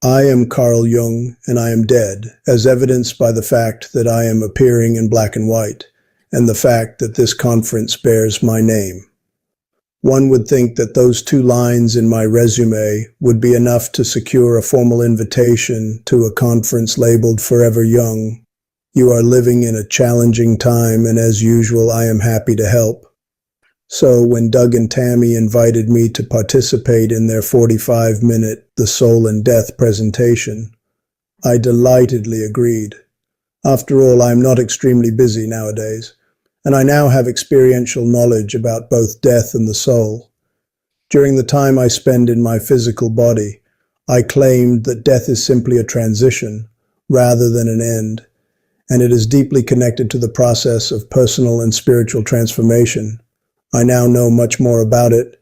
I am Carl Jung, and I am dead, as evidenced by the fact that I am appearing in black and white, and the fact that this conference bears my name. One would think that those 2 lines in my resume would be enough to secure a formal invitation to a conference labeled Forever Young. You are living in a challenging time, and as usual, I am happy to help. So when Doug and Tami invited me to participate in their 45-minute The Soul and Death presentation, I delightedly agreed. After all, I am not extremely busy nowadays, and I now have experiential knowledge about both death and the soul. During the time I spend in my physical body, I claimed that death is simply a transition rather than an end, and it is deeply connected to the process of personal and spiritual transformation. I now know much more about it,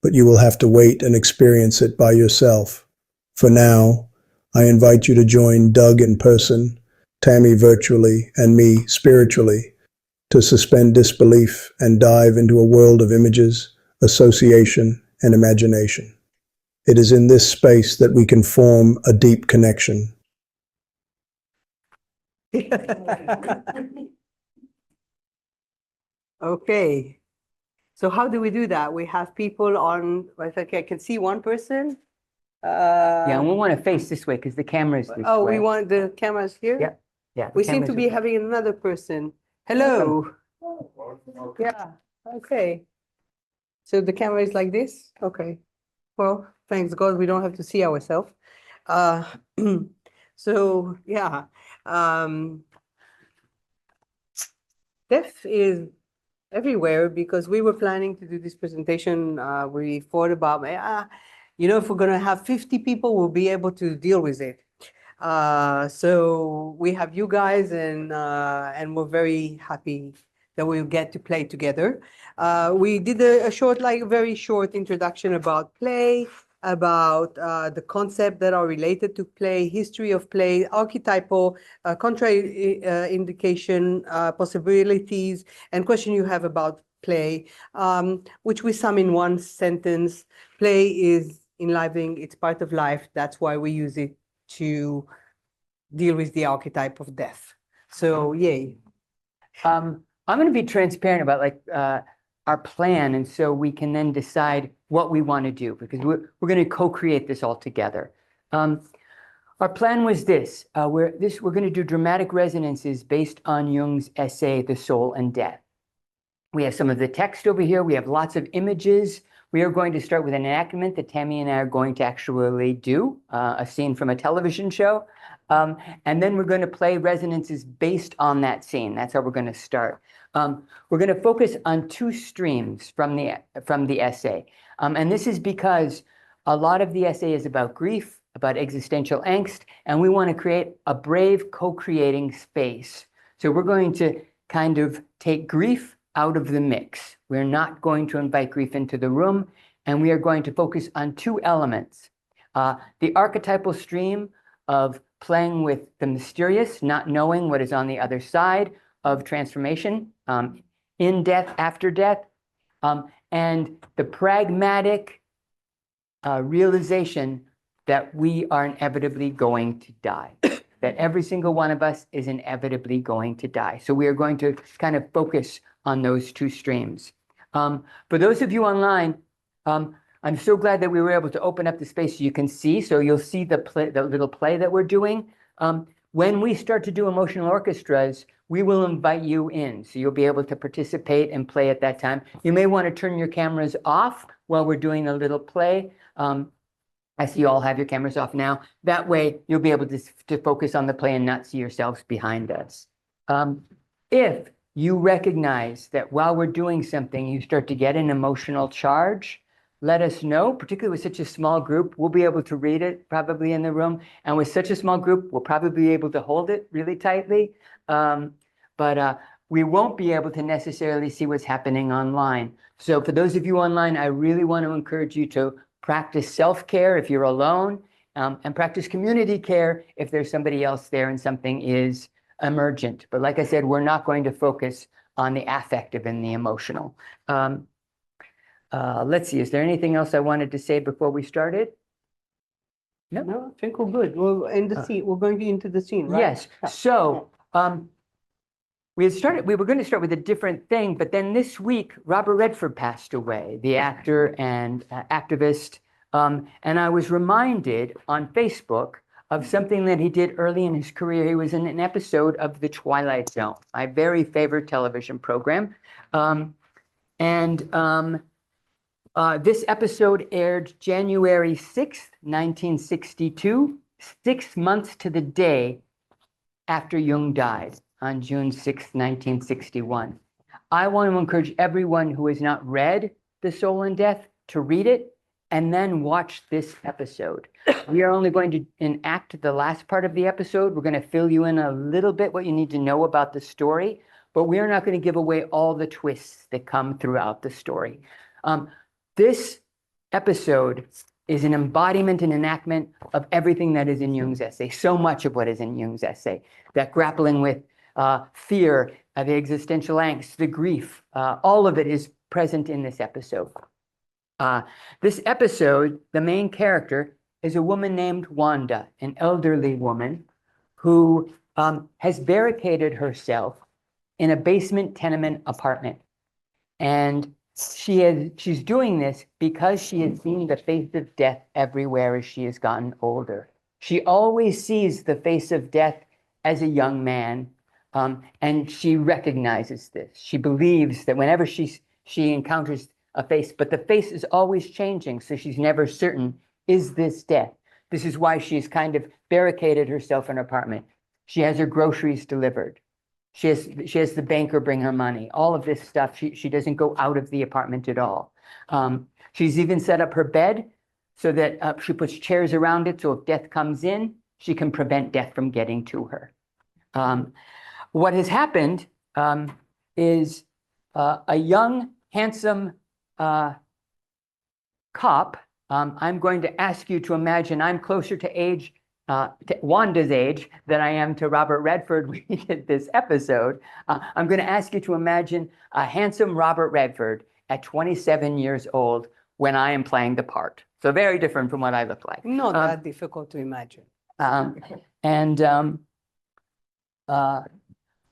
but you will have to wait and experience it by yourself. For now, I invite you to join Doug in person, Tami virtually, and me spiritually, to suspend disbelief and dive into a world of images, association, and imagination. It is in this space that we can form a deep connection. Okay. So how do we do that? We have people on, I think I can see one person. Yeah, and we want to face this way because the camera's this Oh, way. we want the cameras here? Yeah, yeah. We seem to be having another person. Hello. Yeah, okay. So the camera is like this? Okay. Well, thanks God we don't have to see ourselves. So, yeah. Death is everywhere because we were planning to do this presentation. We thought about, if we're going to have 50 people, we'll be able to deal with it. So we have you guys, and we're very happy that we'll get to play together. We did a short, very short introduction about play, about the concepts that are related to play, history of play, archetypal, contraindication, possibilities, and question you have about play, which we sum in one sentence. Play is enlivening, it's part of life. That's why we use it to deal with the archetype of death. So, yay. I'm going to be transparent about our plan, and so we can then decide what we want to do, because we're going to co-create this all together. Our plan was this. We're going to do dramatic resonances based on Jung's essay, The Soul and Death. We have some of the text over here. We have lots of images. We are going to start with an enactment that Tami and I are going to actually do, a scene from a television show. And then we're going to play resonances based on that scene. That's how we're going to start. We're going to focus on 2 streams from the essay. And this is because a lot of the essay is about grief, about existential angst, and we want to create a brave co-creating space. So we're going to kind of take grief out of the mix. We're not going to invite grief into the room, and we are going to focus on 2 elements. The archetypal stream of playing with the mysterious, not knowing what is on the other side of transformation, in death, after death, and the pragmatic realization that we are inevitably going to die, that every single one of us is inevitably going to die. So we are going to kind of focus on those 2 streams. For those of you online, I'm so glad that we were able to open up the space so you can see. So you'll see the little play that we're doing. When we start to do emotional orchestras, we will invite you in. So you'll be able to participate and play at that time. You may want to turn your cameras off while we're doing a little play. I see you all have your cameras off now. That way, you'll be able to focus on the play and not see yourselves behind us. If you recognize that while we're doing something, you start to get an emotional charge, let us know, particularly with such a small group. We'll be able to read it probably in the room. And with such a small group, we'll probably be able to hold it really tightly. But we won't be able to necessarily see what's happening online. So for those of you online, I really want to encourage you to practice self-care if you're alone, and practice community care if there's somebody else there and something is emergent. But like I said, we're not going to focus on the affective and the emotional. Let's see, is there anything else I wanted to say before we started? No, I think we're good. We're in the scene. We're going into the scene, right? Yes. So we were going to start with a different thing, but then this week, Robert Redford passed away, the actor and activist. And I was reminded on Facebook of something that he did early in his career. He was in an episode of The Twilight Zone, my very favorite television program. This episode aired January 6th, 1962, 6 months to the day after Jung died on June 6th, 1961. I want to encourage everyone who has not read The Soul in Death to read it and then watch this episode. We are only going to enact the last part of the episode. We're going to fill you in a little bit what you need to know about the story, but we are not going to give away all the twists that come throughout the story. This episode is an embodiment and enactment of everything that is in Jung's essay, so much of what is in Jung's essay, that grappling with fear, the existential angst, the grief, all of it is present in this episode. This episode, the main character is a woman named Wanda, an elderly woman who has barricaded herself in a basement tenement apartment. And she's doing this because she has seen the face of death everywhere as she has gotten older. She always sees the face of death as a young man, and she recognizes this. She believes that whenever she encounters a face, but the face is always changing, so she's never certain, is this death? This is why she's kind of barricaded herself in her apartment. She has her groceries delivered. She has the banker bring her money. All of this stuff, she doesn't go out of the apartment at all. She's even set up her bed so that she puts chairs around it, so if death comes in, she can prevent death from getting to her. What has happened is a young, handsome cop. I'm going to ask you to imagine I'm closer to Wanda's age than I am to Robert Redford when he did this episode. I'm going to ask you to imagine a handsome Robert Redford at 27 years old when I am playing the part. So very different from what I look like. Not that difficult to imagine.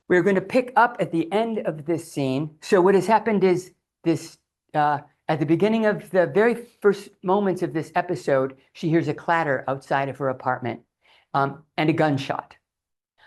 We're going to pick up at the end of this scene. So what has happened is this, at the beginning of the very first moments of this episode, she hears a clatter outside of her apartment and a gunshot.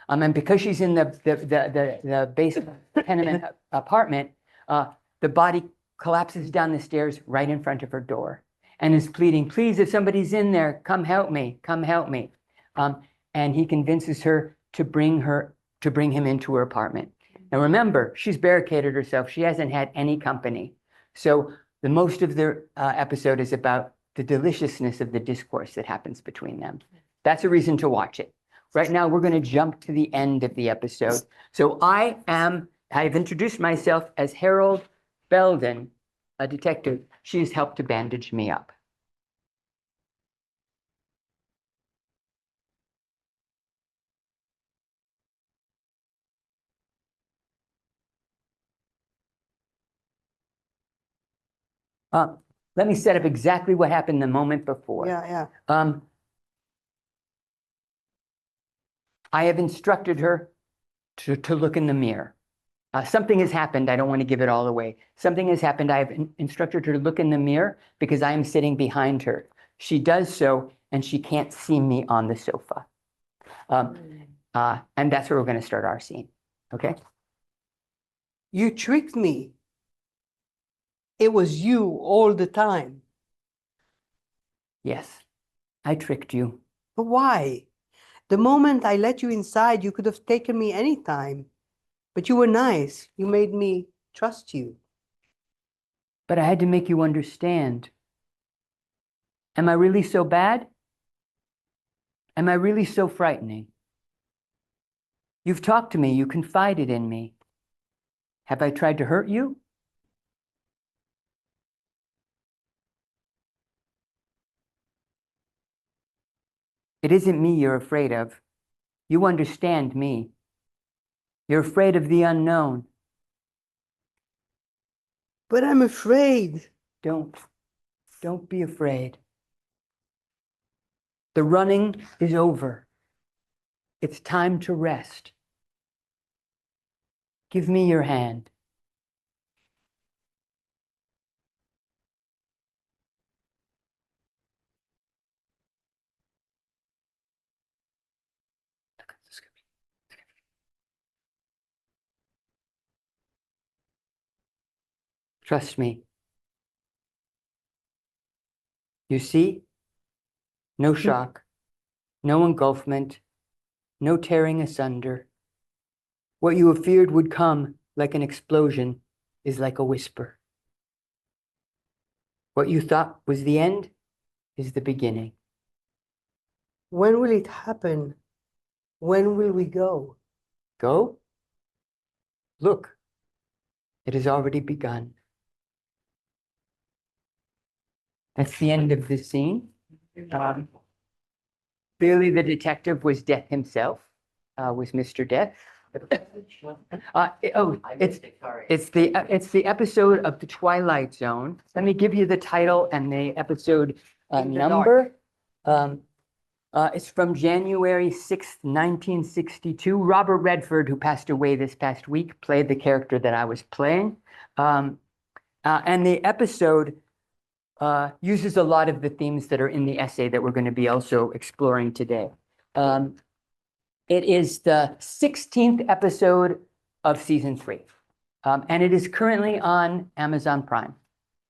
And because she's in the basement tenement apartment, the body collapses down the stairs right in front of her door and is pleading, please, if somebody's in there, come help me, come help me. And he convinces her to bring him into her apartment. Now remember, she's barricaded herself. She hasn't had any company. So the most of the episode is about the deliciousness of the discourse that happens between them. That's a reason to watch it. Right now, we're going to jump to the end of the episode. So I've introduced myself as Harold Belden, a detective. She has helped to bandage me up. Let me set up exactly what happened the moment before. Yeah. I have instructed her to look in the mirror. Something has happened. I don't want to give it all away. Something has happened. I have instructed her to look in the mirror because I am sitting behind her. She does so, and she can't see me on the sofa. And that's where we're going to start our scene. Okay? You tricked me. It was you all the time. Yes, I tricked you. But why? The moment I let you inside, you could have taken me anytime. But you were nice. You made me trust you. But I had to make you understand. Am I really so bad? Am I really so frightening? You've talked to me. You confided in me. Have I tried to hurt you? It isn't me you're afraid of. You understand me. You're afraid of the unknown. But I'm afraid. Don't be afraid. The running is over. It's time to rest. Give me your hand. Trust me. You see? No shock, no engulfment, no tearing asunder. What you have feared would come like an explosion is like a whisper. What you thought was the end is the beginning. When will it happen? When will we go? Go? Look, it has already begun. That's the end of the scene. Clearly, the detective was Death himself, was Mr. Death. It's the episode of The Twilight Zone. Let me give you the title and the episode number. It's from January 6th, 1962. Robert Redford, who passed away this past week, played the character that I was playing. And the episode uses a lot of the themes that are in the essay that we're going to be also exploring today. It is the 16th episode of season 3, and it is currently on Amazon Prime.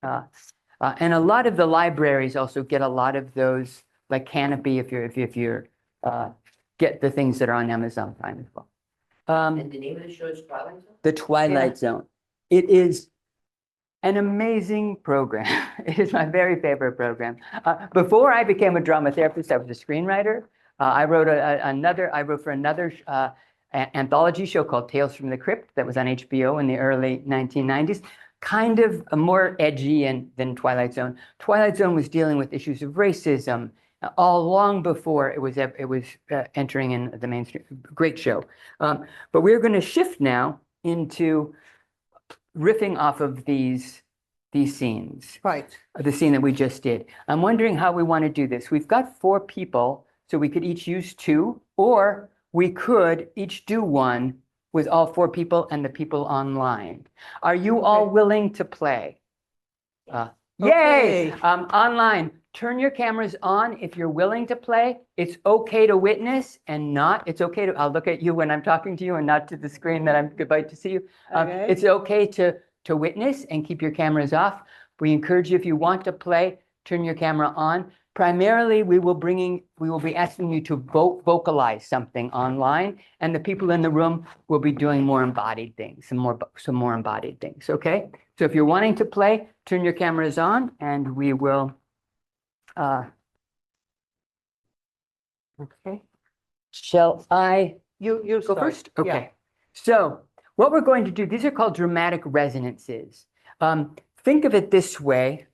And a lot of the libraries also get a lot of those, like Canopy, if you're get the things that are on Amazon Prime as well. And the name of the show is Twilight Zone? The Twilight Zone. It is an amazing program. It is my very favorite program. Before I became a drama therapist, I was a screenwriter. I wrote for another anthology show called Tales from the Crypt that was on HBO in the early 1990s. Kind of more edgy than Twilight Zone. Twilight Zone was dealing with issues of racism all long before it was entering in the mainstream. Great show. But we're going to shift now into riffing off of these scenes. Right. The scene that we just did. I'm wondering how we want to do this. We've got 4 people, so we could each use 2, or we could each do 1 with all 4 people and the people online. Are you all willing to play? Yay! Online, turn your cameras on if you're willing to play. It's okay to witness and not. It's okay to, I'll look at you when I'm talking to you and not to the screen that I'm about to see you. It's okay to witness and keep your cameras off. We encourage you, if you want to play, turn your camera on. Primarily, we will be asking you to vocalize something online, and the people in the room will be doing more embodied things, some more embodied things, okay? So if you're wanting to play, turn your cameras on, and we will, okay. Shall I You go first? Okay. So what we're going to do, these are called dramatic resonances. Think of it this way.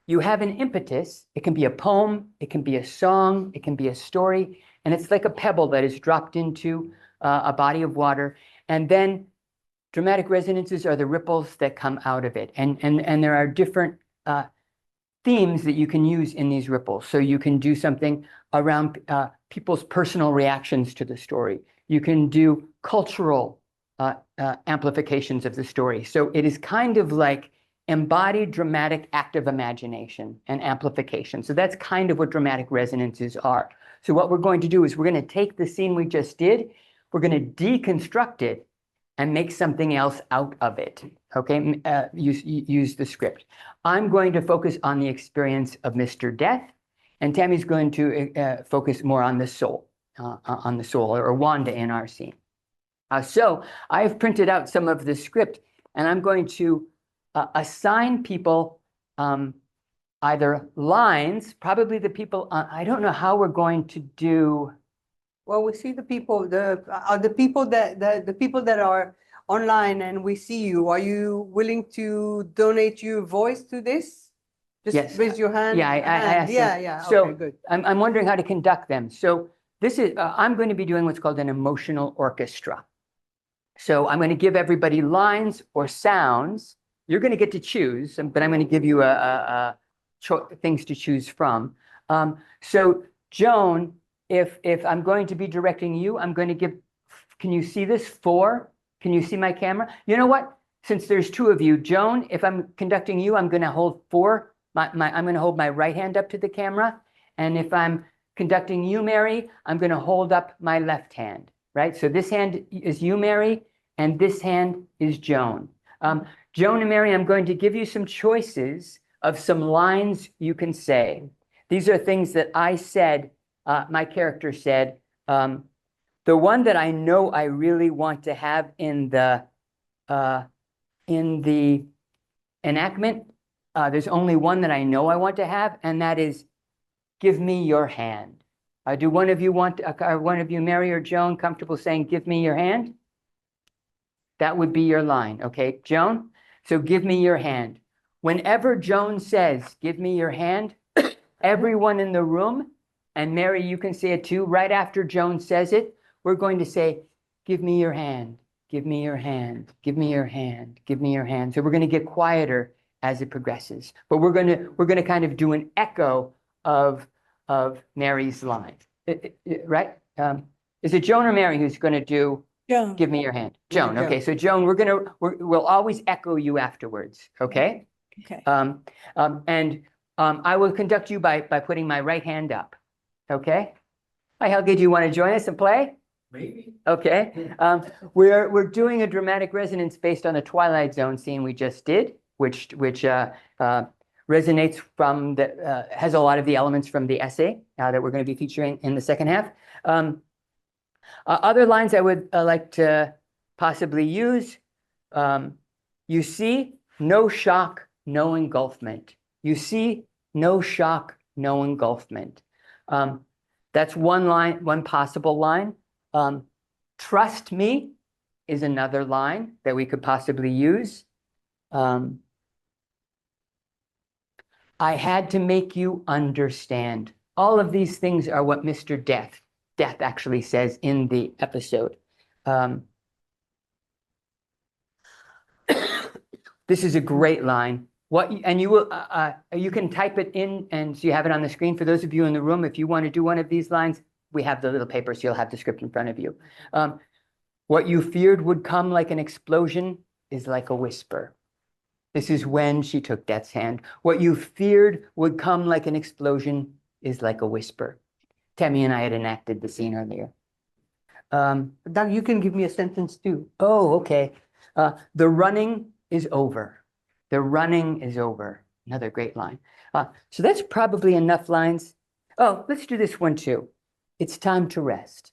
You have an impetus. It can be a poem, it can be a song, it can be a story, and it's like a pebble that is dropped into a body of water. And then dramatic resonances are the ripples that come out of it. And there are different themes that you can use in these ripples. So you can do something around people's personal reactions to the story. You can do cultural amplifications of the story. So it is kind of like embodied dramatic active imagination and amplification. So that's kind of what dramatic resonances are. So what we're going to do is we're going to take the scene we just did, we're going to deconstruct it and make something else out of it, okay? Use the script. I'm going to focus on the experience of Mr. Death, and Tami's going to focus more on the soul, or Wanda in our scene. So I've printed out some of the script, and I'm going to assign people either lines, probably the people, I don't know how we're going to do. Well, we see the people, the people that are online, and we see you. Are you willing to donate your voice to this? Just Yes. raise your hand. Yeah, I asked them. Yeah. So okay, good. I'm wondering how to conduct them. So this is, I'm going to be doing what's called an emotional orchestra. So I'm going to give everybody lines or sounds. You're going to get to choose, but I'm going to give you things to choose from. So Joan, if I'm going to be directing you, I'm going to give, can you see this? 4? Can you see my camera? You know what? Since there's 2 of you, Joan, if I'm conducting you, I'm going to hold 4. I'm going to hold my right hand up to the camera. And if I'm conducting you, Mary, I'm going to hold up my left hand, right? So this hand is you, Mary, and this hand is Joan. Joan and Mary, I'm going to give you some choices of some lines you can say. These are things that I said, my character said. The one that I know I really want to have in the enactment, there's only one that I know I want to have, and that is, give me your hand. Do one of you want, are one of you, Mary or Joan, comfortable saying, give me your hand? That would be your line, okay, Joan? So give me your hand. Whenever Joan says, give me your hand, everyone in the room, and Mary, you can say it too, right after Joan says it, we're going to say, give me your hand, give me your hand, give me your hand, give me your hand. So we're going to get quieter as it progresses. But we're going to kind of do an echo of Mary's line, right? Is it Joan or Mary who's going to do Joan. give me your hand? Joan. Okay, so Joan, we'll always echo you afterwards. Okay. Okay. I will conduct you by putting my right hand up. Okay. Hi, Helge, do you want to join us and play? Maybe. Okay. We're doing a dramatic resonance based on the Twilight Zone scene we just did, which resonates from the has a lot of the elements from the essay that we're going to be featuring in the second half. Other lines I would like to possibly use. You see, no shock, no engulfment. You see, no shock, no engulfment. That's one line, one possible line. Trust me is another line that we could possibly use. I had to make you understand. All of these things are what Mr. Death actually says in the episode. This is a great line. You can type it in, and so you have it on the screen. For those of you in the room, if you want to do one of these lines, we have the little paper, so you'll have the script in front of you. What you feared would come like an explosion is like a whisper. This is when she took Death's hand. What you feared would come like an explosion is like a whisper. Tami and I had enacted the scene earlier. Doug, you can give me a sentence too. Oh, okay. The running is over. The running is over. Another great line. So that's probably enough lines. Oh, let's do this one too. It's time to rest.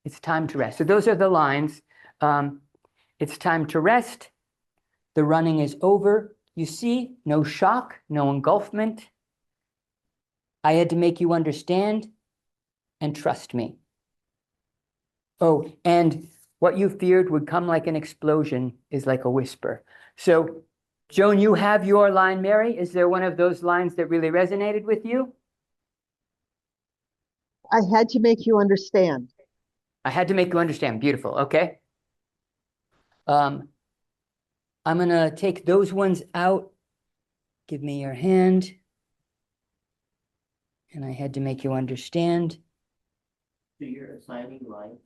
It's time to rest. So those are the lines. It's time to rest. The running is over. You see, no shock, no engulfment. I had to make you understand and trust me. Oh, and what you feared would come like an explosion is like a whisper. So, Joan, you have your line, Mary. Is there one of those lines that really resonated with you? I had to make you understand. I had to make you understand. Beautiful. Okay. I'm going to take those ones out. Give me your hand. And I had to make you understand. So you're assigning lines?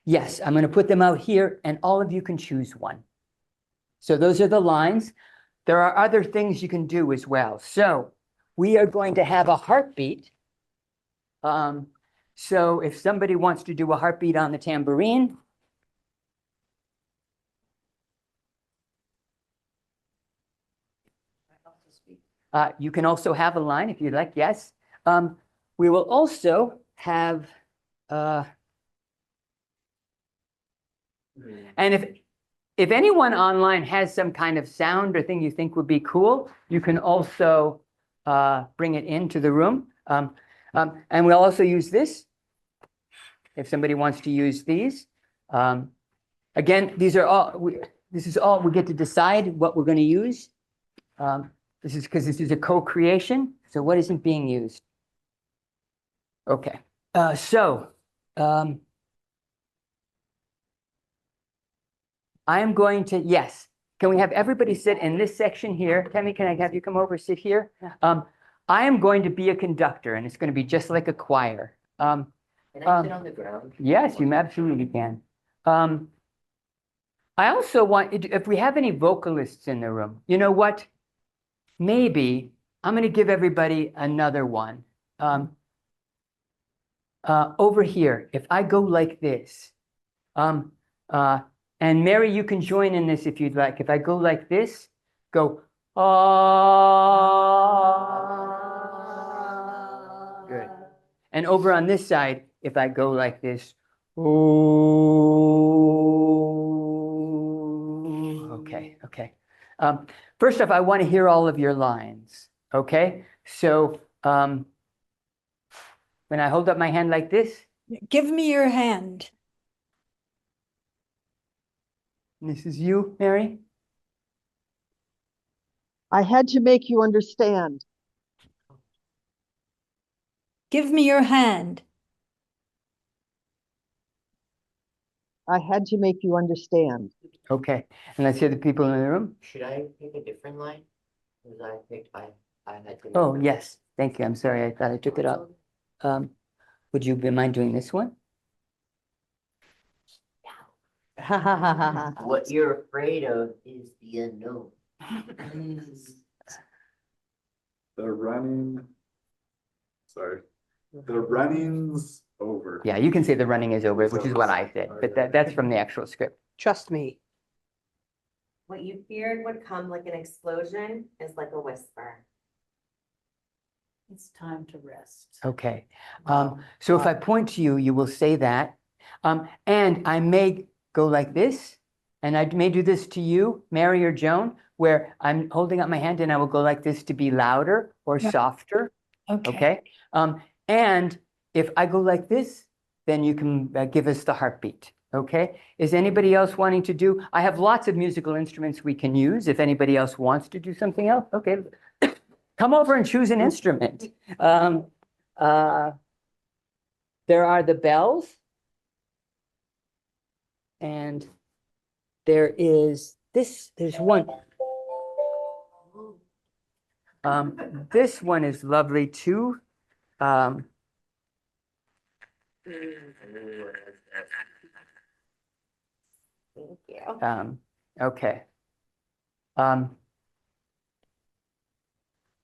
Yes, I'm going to put them out here, and all of you can choose one. So those are the lines. There are other things you can do as well. So we are going to have a heartbeat. So if somebody wants to do a heartbeat on the tambourine. You can also have a line if you'd like, yes. We will also have, and if anyone online has some kind of sound or thing you think would be cool, you can also bring it into the room. And we'll also use this if somebody wants to use these. Again, these are all, this is all, we get to decide what we're going to use. This is because this is a co-creation. So what isn't being used? Okay. I am going to, yes. Can we have everybody sit in this section here? Tami, can I have you come over, sit here? I am going to be a conductor, and it's going to be just like a choir. Can I sit on the ground? Yes, you absolutely can. I also want, if we have any vocalists in the room, you know what? Maybe I'm going to give everybody another one. Over here, if I go like this, and Mary, you can join in this if you'd like. If I go like this, go, ah. Good. And over on this side, if I go like this, oh. Okay, okay. First off, I want to hear all of your lines. Okay, so when I hold up my hand like this, Give me your hand. this is you, Mary. I had to make you understand. Give me your hand. I had to make you understand. Okay, and let's hear the people in the room. Should I pick a different line? Because I picked, I had to. Oh, yes, thank you. I'm sorry, I thought I took it up. Would you mind doing this one? What you're afraid of is the unknown. The running's over. Yeah, you can say the running is over, which is what I said, but that's from the actual script. Trust me. What you feared would come like an explosion is like a whisper. It's time to rest. Okay, so if I point to you, you will say that. And I may go like this, and I may do this to you, Mary or Joan, where I'm holding up my hand and I will go like this to be louder or Yeah. softer, Okay. okay? And if I go like this, then you can give us the heartbeat, okay? Is anybody else wanting to do? I have lots of musical instruments we can use. If anybody else wants to do something else, okay. Come over and choose an instrument. There are the bells. And there is this, there's one. This one is lovely too. Thank you. Okay.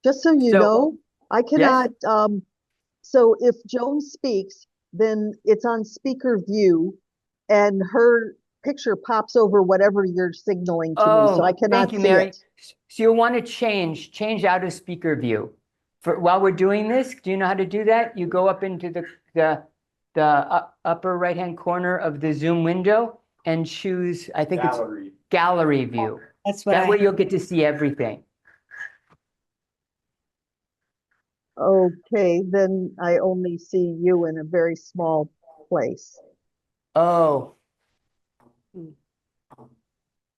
Just so you So- know, I cannot, so if Joan speaks, then it's on speaker view and her picture pops over whatever you're signaling to me, so I cannot thank you, see Mary. it. So you'll want to change out of speaker view. While we're doing this, do you know how to do that? You go up into the upper right-hand corner of the Zoom window and choose, I think it's gallery view. That's what That way I, you'll get to see everything. Okay, then I only see you in a very small place. Oh.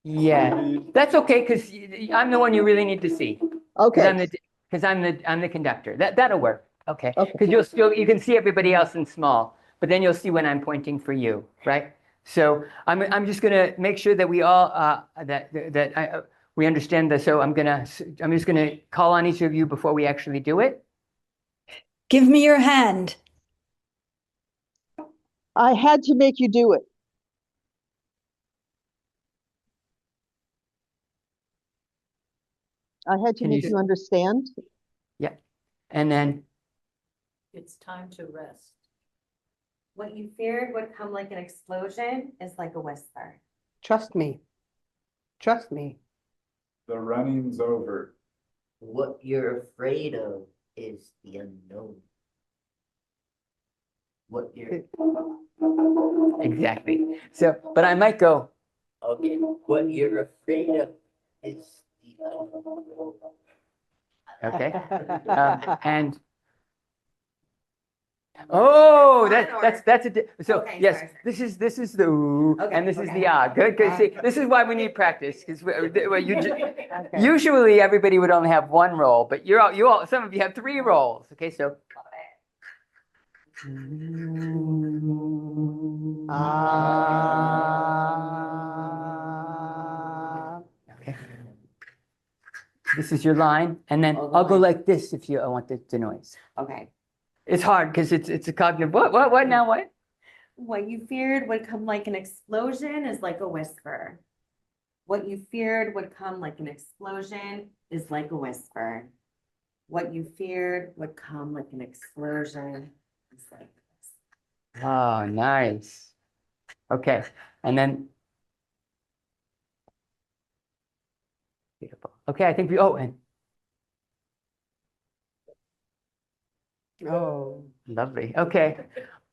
Yeah, that's okay, because I'm the one you really need to see. Okay, Because I'm the conductor. That'll work. Okay. Okay. Because you can see everybody else in small, but then you'll see when I'm pointing for you, right? So I'm just gonna make sure that we all we understand this. So I'm just gonna call on each of you before we actually do it. give me your hand. I had to make you do it. I had to Can you make s- you understand. And then It's time to rest. What you feared would come like an explosion is like a whisper. Trust me. Trust me. The running's over. What you're afraid of is the unknown. What you're, exactly. So, but I might go. okay, what you're afraid of is the unknown. Okay. And oh, so Okay, yes, sorry. this is the ooh, Okay, and this is okay. the ah. Good, good. See, this is why we need practice because usually everybody would only have one role, but you all some of you have 3 roles. Okay, so ah. Okay. This is your line, and then Oh, the I'll go line. like this if I want the noise. Okay. It's hard because it's a cognitive. What now? What? What you feared would come like an explosion is like a whisper. What you feared would come like an explosion is like a whisper. What you feared would come like an explosion is like this. Oh, nice. Okay, and then. Beautiful. Okay, I think we. Oh, and Oh, lovely. Okay,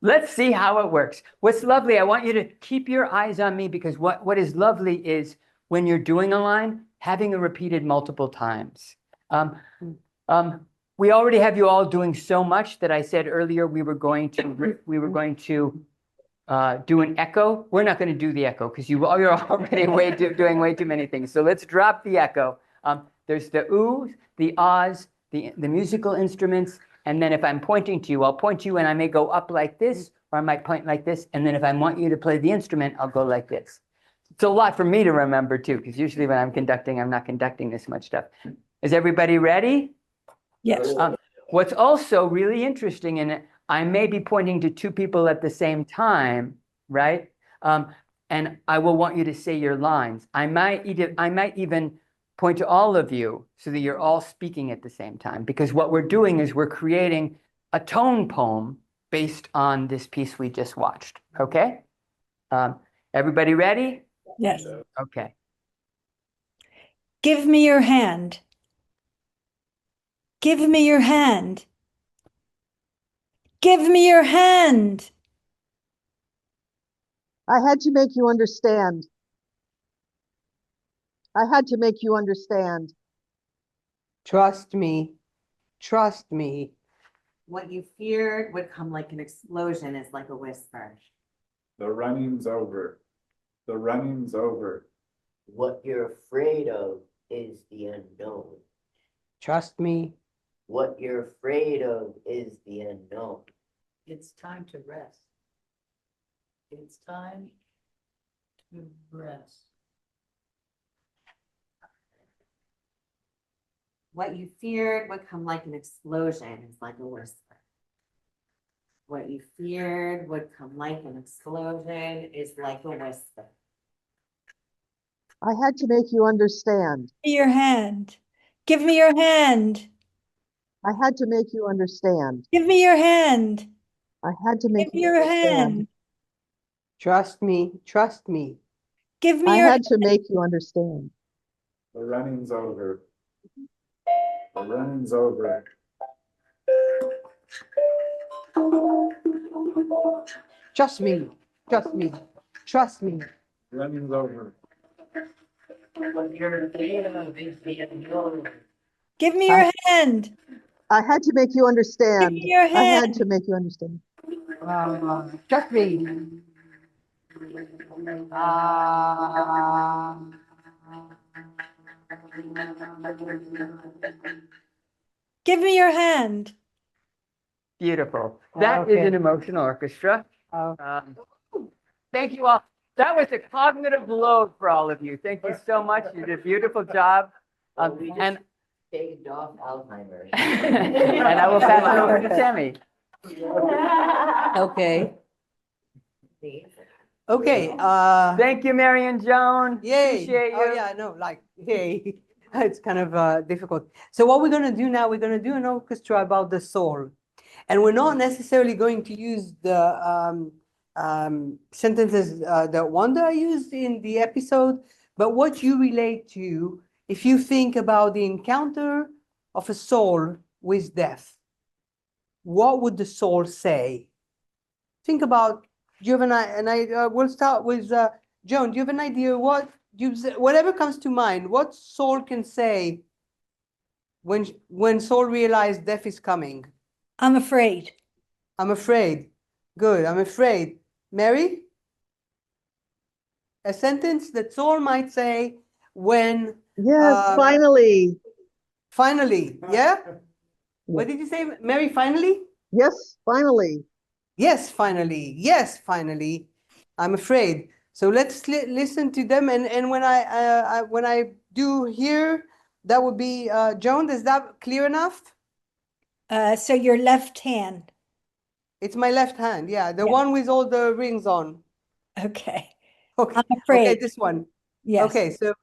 let's see how it works. What's lovely, I want you to keep your eyes on me because what is lovely is when you're doing a line, having it repeated multiple times. We already have you all doing so much that I said earlier we were going to do an echo. We're not going to do the echo because you're already doing way too many things. So let's drop the echo. There's the oohs, the ahs, the musical instruments. And then if I'm pointing to you, I'll point to you and I may go up like this, or I might point like this. And then if I want you to play the instrument, I'll go like this. It's a lot for me to remember too, because usually when I'm conducting, I'm not conducting this much stuff. Is everybody ready? Yes. What's also really interesting, and I may be pointing to two people at the same time, right? And I will want you to say your lines. I might even point to all of you so that you're all speaking at the same time, because what we're doing is we're creating a tone poem based on this piece we just watched, okay? Everybody ready? Yes. Okay. Give me your hand. Give me your hand. Give me your hand. I had to make you understand. I had to make you understand. trust me. Trust me. What you feared would come like an explosion is like a whisper. The running's over. The running's over. What you're afraid of is the unknown. Trust me. What you're afraid of is the unknown. It's time to rest. It's time to rest. What you feared would come like an explosion is like a whisper. What you feared would come like an explosion is like a whisper. I had to make you understand. Give me your hand. Give me your hand. I had to make you understand. Give me your hand. I had to make Give me you your understand. hand. Trust me. Trust me. Give me I your had to make you understand. The running's over. The running's over. Trust me. Trust me. Trust me. Running's over. What you're afraid of is the unknown. Give me your hand. I had to make you understand. Give me your I had hand. to make you understand. Trust me. Give me your hand. Beautiful. That is Okay. an emotional orchestra. Oh. Thank you all. That was a cognitive load for all of you. Thank you so much. You did a beautiful job. And Staved off Alzheimer's. and I will pass it over to Tami. Okay. Okay. Thank you, Mary and Joan. Yay. Appreciate Oh, you. yeah, no, like, yay. It's kind of difficult. So what we're going to do now, we're going to do an orchestra about the soul. And we're not necessarily going to use the sentences that Wanda used in the episode, but what you relate to if you think about the encounter of a soul with death. What would the soul say? Think about, do you have an idea? We'll start with Joan. Do you have an idea whatever comes to mind, what soul can say when soul realizes death is coming? I'm afraid. I'm afraid. Good, I'm afraid. Mary? A sentence that soul might say when Yes, finally. finally, yeah? What did you say, Mary, finally? Yes, finally. Yes, finally. Yes, finally. I'm afraid. So let's listen to them, and when I do here that would be, Joan, is that clear enough? So your left hand. It's my left hand, yeah, the Yeah. one with all the rings on. Okay. Okay, I'm okay, afraid. this one. Yes. Okay, so,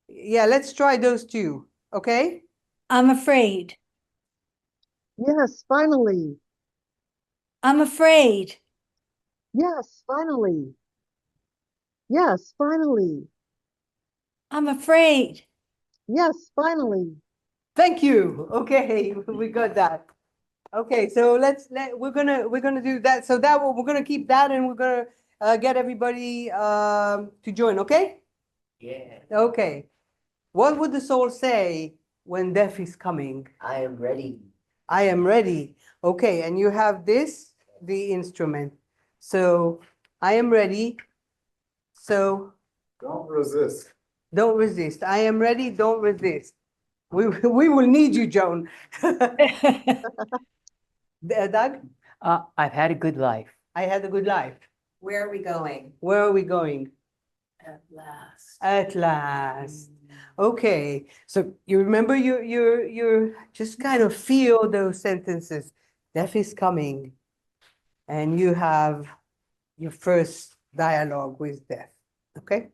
yeah, let's try those two, okay? I'm afraid. Yes, finally. I'm afraid. Yes, finally. Yes, finally. I'm afraid. Yes, finally. Thank you. Okay, we got that. Okay, so we're gonna do that. So that we're gonna keep that, and we're gonna get everybody to join. Okay. Yeah, Okay. What would the soul say when death is coming? I am ready. I am ready. Okay, and you have this, the instrument. So I am ready. So Don't resist. don't resist. I am ready. Don't resist. We will need you, Joan. Doug, I've had a good life. I had a good life. Where are we going? Where are we going? At last. At last. Okay. So you remember you just kind of feel those sentences. Death is coming. And you have your first dialogue with death. Okay?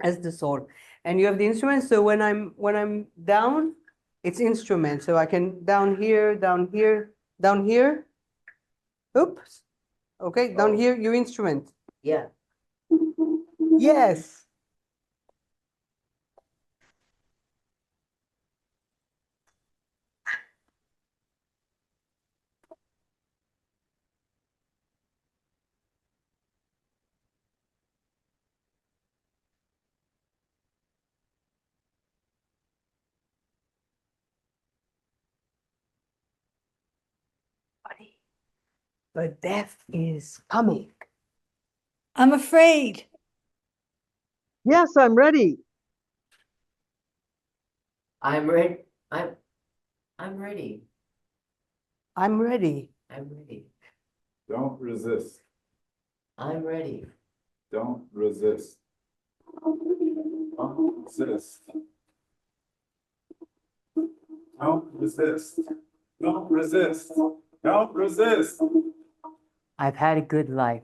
As the soul. And you have the instrument. So when I'm down, it's instrument. So I can down here, down here, down here. Oops. Okay, down here, your instrument. Yeah, Yes. But death is coming. I'm afraid. Yes, I'm ready. I'm ready. I'm ready. I'm ready. I'm ready. Don't resist. I'm ready. Don't resist. Don't resist. Don't resist. Don't resist. Don't resist. I've had a good life.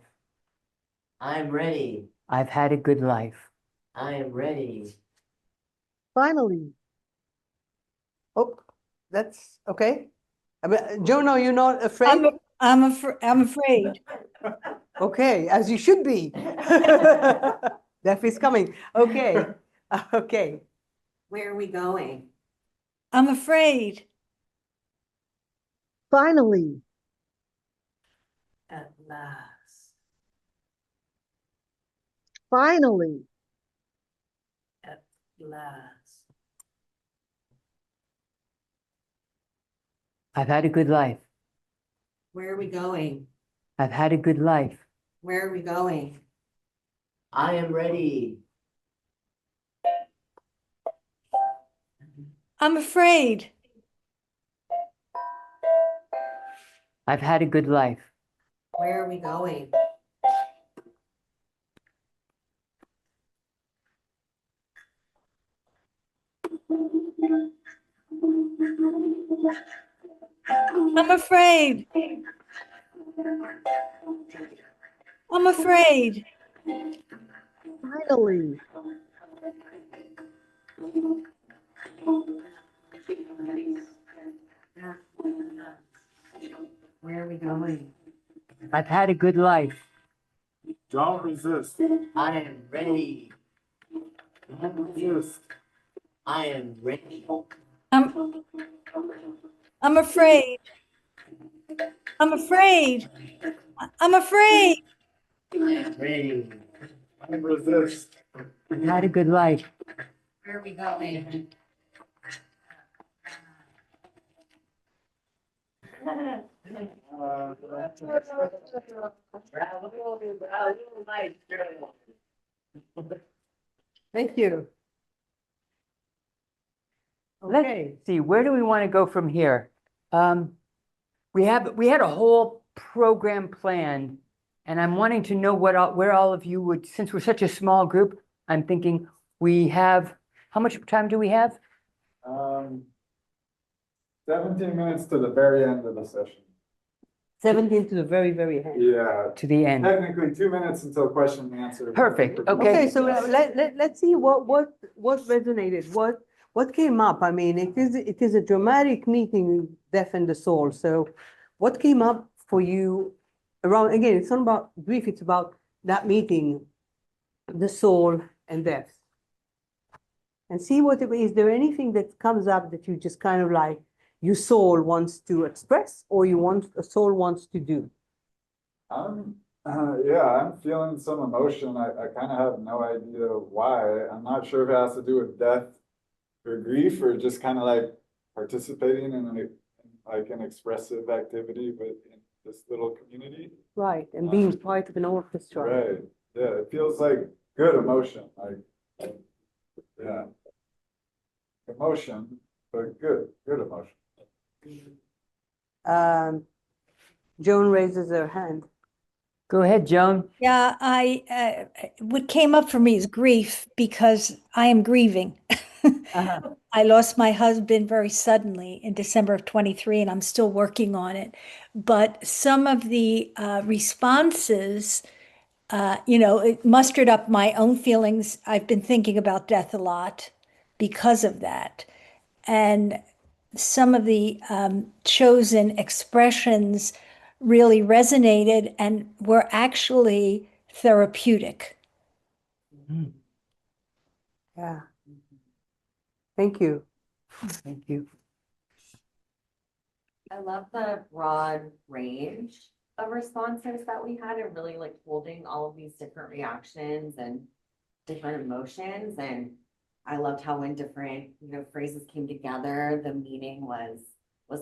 I'm ready. I've had a good life. I am ready. Finally. Oh, that's okay. I mean, Joan, are you not afraid? I'm afraid. Okay, as you should be. Death is coming. Okay. Okay. Where are we going? I'm afraid. Finally. At last. Finally. At last. I've had a good life. Where are we going? I've had a good life. Where are we going? I am ready. I'm afraid. I've had a good life. Where are we going? I'm afraid. I'm afraid. Finally. Where are we going? I've had a good life. Don't resist. I am ready. Don't resist. I am ready. I'm afraid. I'm afraid. I'm afraid. I am ready. Don't resist. I've had a good life. Where are we going? Thank you. Let's Okay. see, where do we want to go from here? We had a whole program planned, and I'm wanting to know where all of you would, since we're such a small group, I'm thinking we have, how much time do we have? 17 minutes to the very end of the session. 17 to the very, very end. Yeah, To the end. technically 2 minutes until question and answer. Perfect, okay. Okay, so let's see what resonated, what came up. I mean, it is a dramatic meeting, death and the soul. So what came up for you around, again, it's not about grief, it's about that meeting, the soul and death. And see is there anything that comes up that you just kind of like, your soul wants to express or a soul wants to do? Yeah, I'm feeling some emotion. I kind of have no idea why. I'm not sure if it has to do with death or grief or just kind of like participating in like an expressive activity, but in this little community. Right, and being part of an orchestra. Right, yeah, it feels like good emotion, like yeah. Emotion, but good emotion. Joan raises her hand. Go ahead, Joan. Yeah, what came up for me is grief because I am grieving. I lost my husband very suddenly in December of 23, and I'm still working on it. But some of the responses, it mustered up my own feelings. I've been thinking about death a lot because of that. And some of the chosen expressions really resonated and were actually therapeutic. Yeah. Thank you. Thank you. I love the broad range of responses that we had and really like holding all of these different reactions and different emotions. And I loved how when different, phrases came together, the meaning was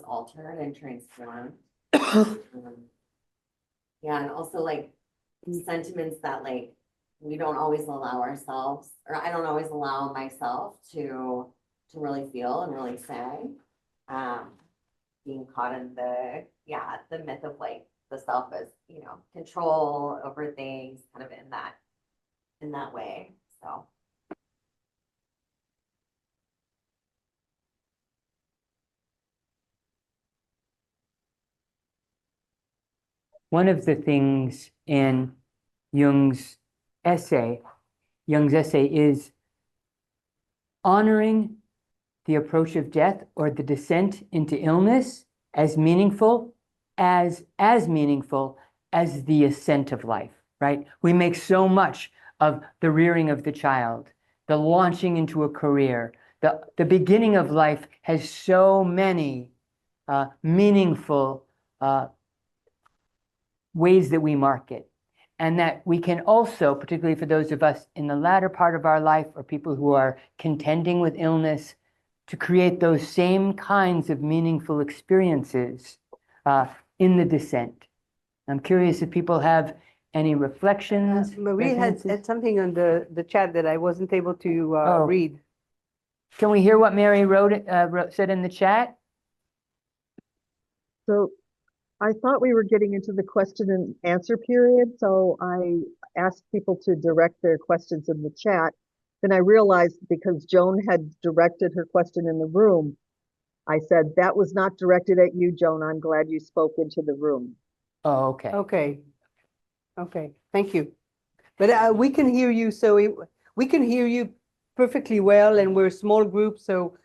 altered and transformed. Yeah, and also like sentiments that like we don't always allow ourselves, or I don't always allow myself to really feel and really say. Being caught in the myth of like the self as, control over things, kind of in that way. So. One of the things in Jung's essay is honoring the approach of death or the descent into illness as meaningful as the ascent of life, right? We make so much of the rearing of the child, the launching into a career. The beginning of life has so many meaningful ways that we mark it. And that we can also, particularly for those of us in the latter part of our life or people who are contending with illness, to create those same kinds of meaningful experiences in the descent. I'm curious if people have any reflections. Marie had something on the chat that I wasn't able to read. Can we hear what Mary said in the chat? So I thought we were getting into the question and answer period, so I asked people to direct their questions in the chat. Then I realized because Joan had directed her question in the room, I said, that was not directed at you, Joan. I'm glad you spoke into the room. Oh, okay. Okay, thank you. But we can hear you, so we can hear you perfectly well, and we're a small group, so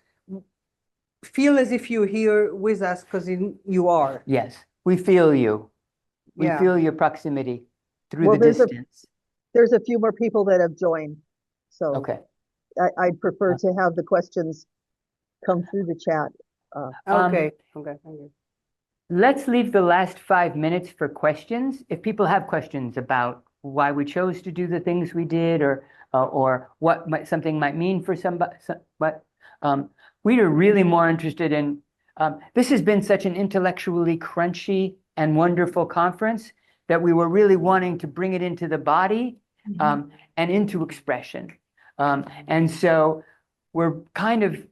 feel as if you're here with us, because you are. Yes, we feel you. We Yeah. feel your proximity through the distance. There's a few more people that have joined, so Okay. I'd prefer to have the questions come through the chat. Okay, thank you. Let's leave the last 5 minutes for questions. If people have questions about why we chose to do the things we did, or what something might mean for somebody, we are really more interested in. This has been such an intellectually crunchy and wonderful conference that we were really wanting to bring it into the body and into expression. And so we're kind of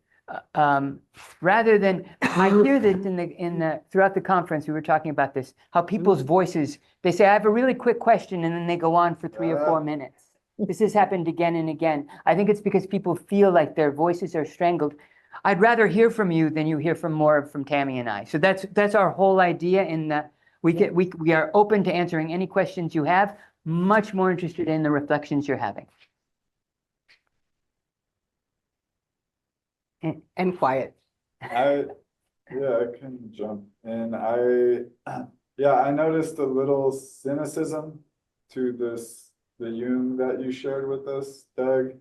rather than, I hear that throughout the conference we were talking about this, how people's voices, they say, I have a really quick question, and then they go on for 3 or 4 minutes. This has happened again and again. I think it's because people feel like their voices are strangled. I'd rather hear from you than you hear from more from Tami and I. So that's our whole idea in that we are open to answering any questions you have, much more interested in the reflections you're having. And quiet. Yeah, I can jump in. I noticed a little cynicism to the Jung that you shared with us, Doug,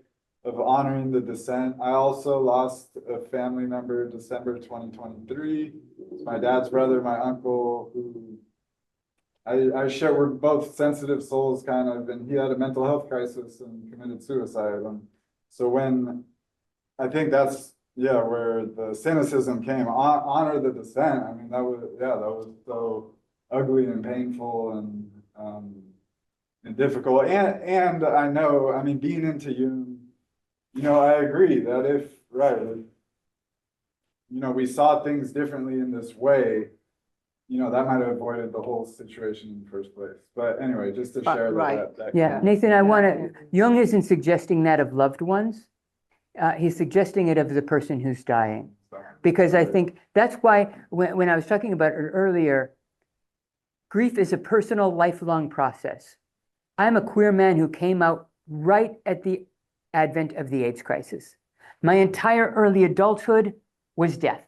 of honoring the descent. I also lost a family member December 2023. It's my dad's brother, my uncle, who I share, we're both sensitive souls kind of, and he had a mental health crisis and committed suicide. So when, I think that's, where the cynicism came, honor the descent. I mean, that was so ugly and painful and difficult. And I know, I mean, being into Jung, I agree that if we saw things differently in this way, that might have avoided the whole situation in the first place. But anyway, just to share that. Yeah, Nathan, Jung isn't suggesting that of loved ones. He's suggesting it of the person who's dying. Because I think that's why when I was talking about it earlier, grief is a personal, lifelong process. I'm a queer man who came out right at the advent of the AIDS crisis. My entire early adulthood was death.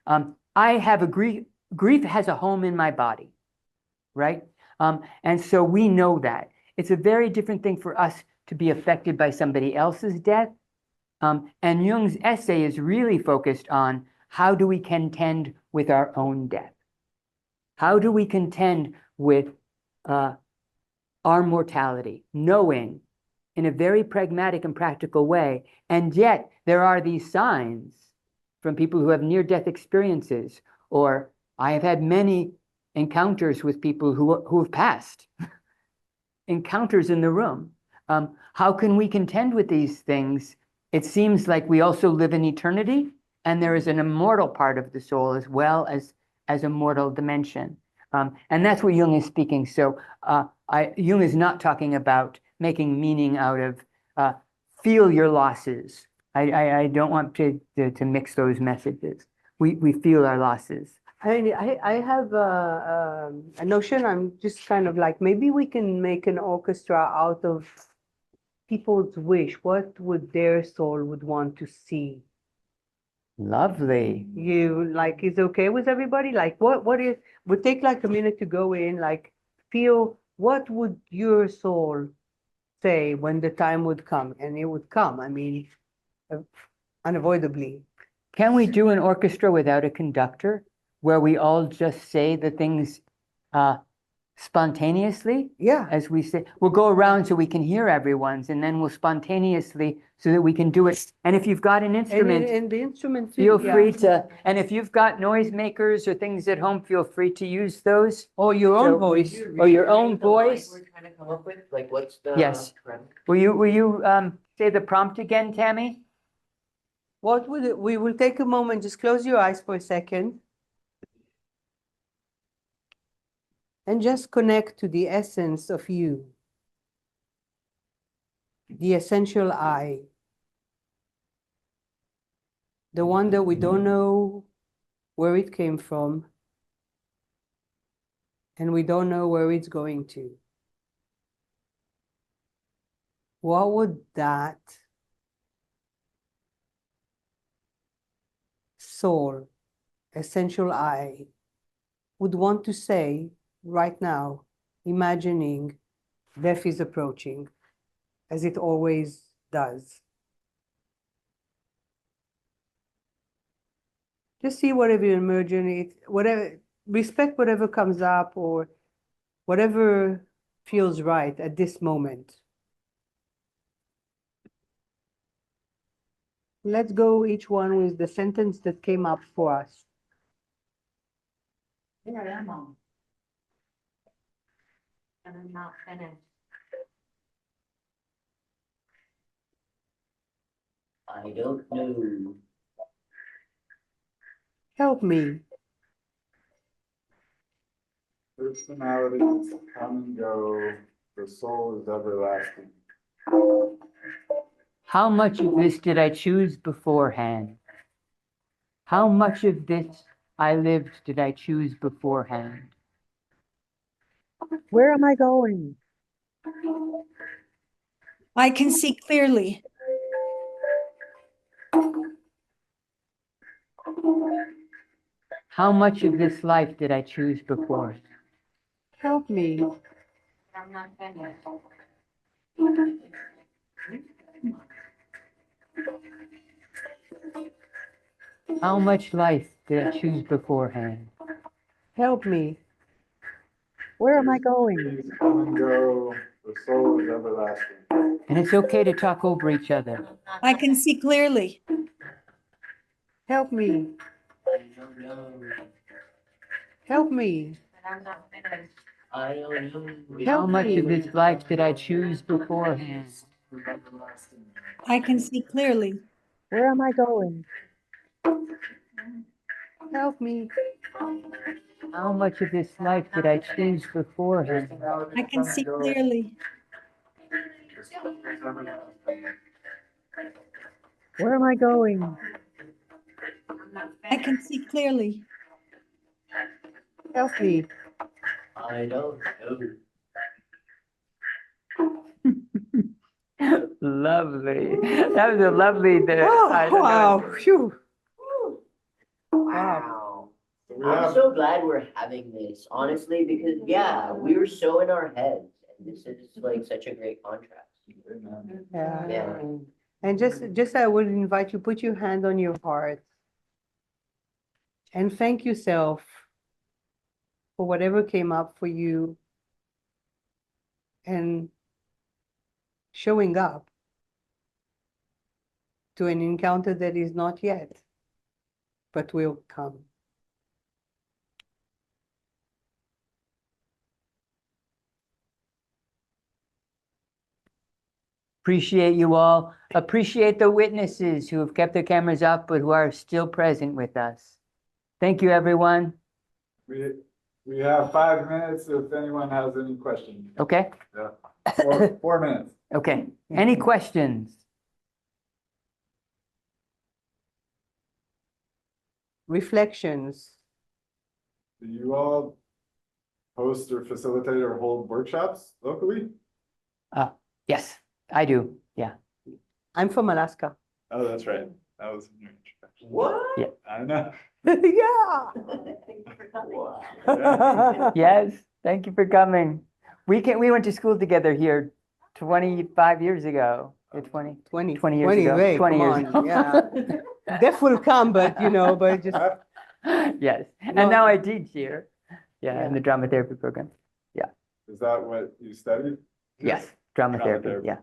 I have a grief has a home in my body, right? And so we know that. It's a very different thing for us to be affected by somebody else's death. And Jung's essay is really focused on how do we contend with our own death? How do we contend with our mortality, knowing in a very pragmatic and practical way, and yet there are these signs from people who have near-death experiences, or I have had many encounters with people who have passed, encounters in the room. How can we contend with these things? It seems like we also live in eternity, and there is an immortal part of the soul as well as a mortal dimension. And that's what Jung is speaking. So Jung is not talking about making meaning out of feel your losses. I don't want to mix those messages. We feel our losses. I have a notion. I'm just kind of like, maybe we can make an orchestra out of people's wish. What would their soul would want to see? Lovely. Is okay with everybody? Like, what is, would take like a minute to go in, like, feel what would your soul say when the time would come? And it would come, I mean, unavoidably. Can we do an orchestra without a conductor, where we all just say the things spontaneously? Yeah. As we say, we'll go around so we can hear everyone's, and then we'll spontaneously so that we can do it. And if you've got an instrument, and the instrument too, feel free to, and if you've got noisemakers or things at home, feel free to use those. Or your own voice. Or your own voice. We're trying to come up with, like, what's the? Yes. Will you say the prompt again, Tami? What would it, we will take a moment, just close your eyes for a second. And just connect to the essence of you. The essential I. The one that we don't know where it came from. And we don't know where it's going to. What would that soul, essential I, would want to say right now, imagining death is approaching, as it always does? Just see whatever emerging, whatever, respect whatever comes up or whatever feels right at this moment. Let's go each one with the sentence that came up for us. Here I am, Mom. And I'm not finished. I don't know. Help me. Personalities come and go, the soul is everlasting. How much of this did I choose beforehand? How much of this I lived did I choose beforehand? Where am I going? I can see clearly. How much of this life did I choose before? Help me. I'm not finished. How much life did I choose beforehand? Help me. Where am I going? Things come and go, the soul is everlasting. And it's okay to talk over each other. I can see clearly. Help me. Help me. I'm not finished. I don't know. How much of this life did I choose beforehand? I can see clearly. Where am I going? Help me. How much of this life did I choose beforehand? I can see clearly. Where am I going? I can see clearly. Help me. I don't know. Lovely. That was a lovely. Oh, wow. Phew. Wow. We I'm have- so glad we're having this, honestly, because yeah, we were so in our heads, and this is like such a great contrast. Yeah. Yeah. And just I would invite you, put your hand on your heart and thank yourself for whatever came up for you and showing up to an encounter that is not yet, but will come. Appreciate you all. Appreciate the witnesses who have kept their cameras up but who are still present with us. Thank you, everyone. We have 5 minutes if anyone has any questions. Okay. Yeah. 4 minutes. Okay. Any questions? Reflections. Do you all host or facilitate or hold workshops locally? Yes, I do. Yeah. I'm from Alaska. Oh, that's right. That was in your introduction. What? Yeah. I know. Yeah. Wow. Yes. Thank you for coming. We went to school together here 25 years ago. 20 years ago. Wait, 20 come years on, ago. yeah. Death will come, but but just, Yes. And No. now I teach here. Yeah, in Yeah. the drama therapy program. Is that what you studied? Yes. Drama Drama therapy. therapy. Yeah.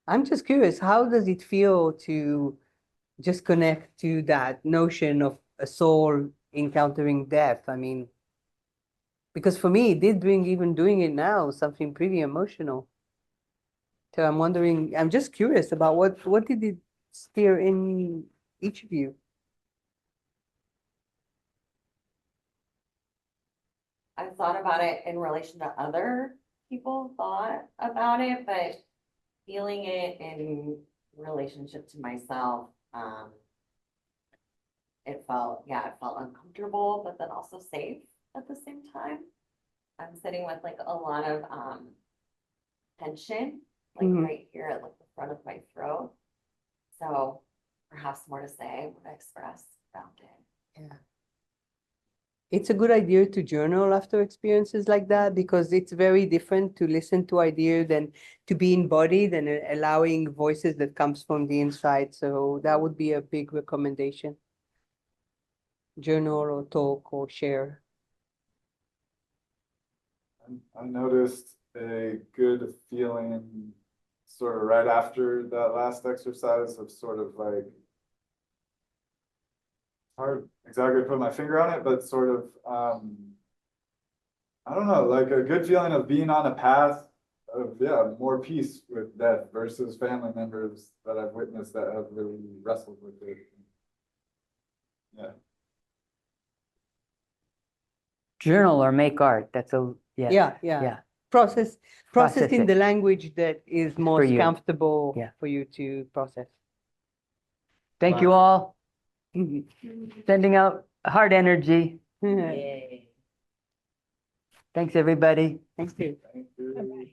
I'm just curious, how does it feel to just connect to that notion of a soul encountering death? I mean, because for me, it did bring, even doing it now, something pretty emotional. So I'm wondering, I'm just curious about what did it stir in each of you? I've thought about it in relation to other people thought about it, but feeling it in relationship to myself, it felt uncomfortable, but then also safe at the same time. I'm sitting with like a lot of tension, like Mhm. right here at like the front of my throat. So perhaps more to say, more to express around it. Yeah. It's a good idea to journal after experiences like that because it's very different to listen to ideas than to be embodied and allowing voices that comes from the inside. So that would be a big recommendation. Journal or talk or share. I noticed a good feeling sort of right after that last exercise of sort of like, hard exactly to put my finger on it, but sort of, I don't know, like a good feeling of being on a path of, more peace with death versus family members that I've witnessed that have really wrestled with it. Yeah. Journal or make art. That's a, Yeah. yeah. process Process in it. the language that is most you. comfortable Yeah. for you to process. Thank you all. Mhm. Sending out heart energy. Yay. Thanks, everybody. Thank you. Thank you.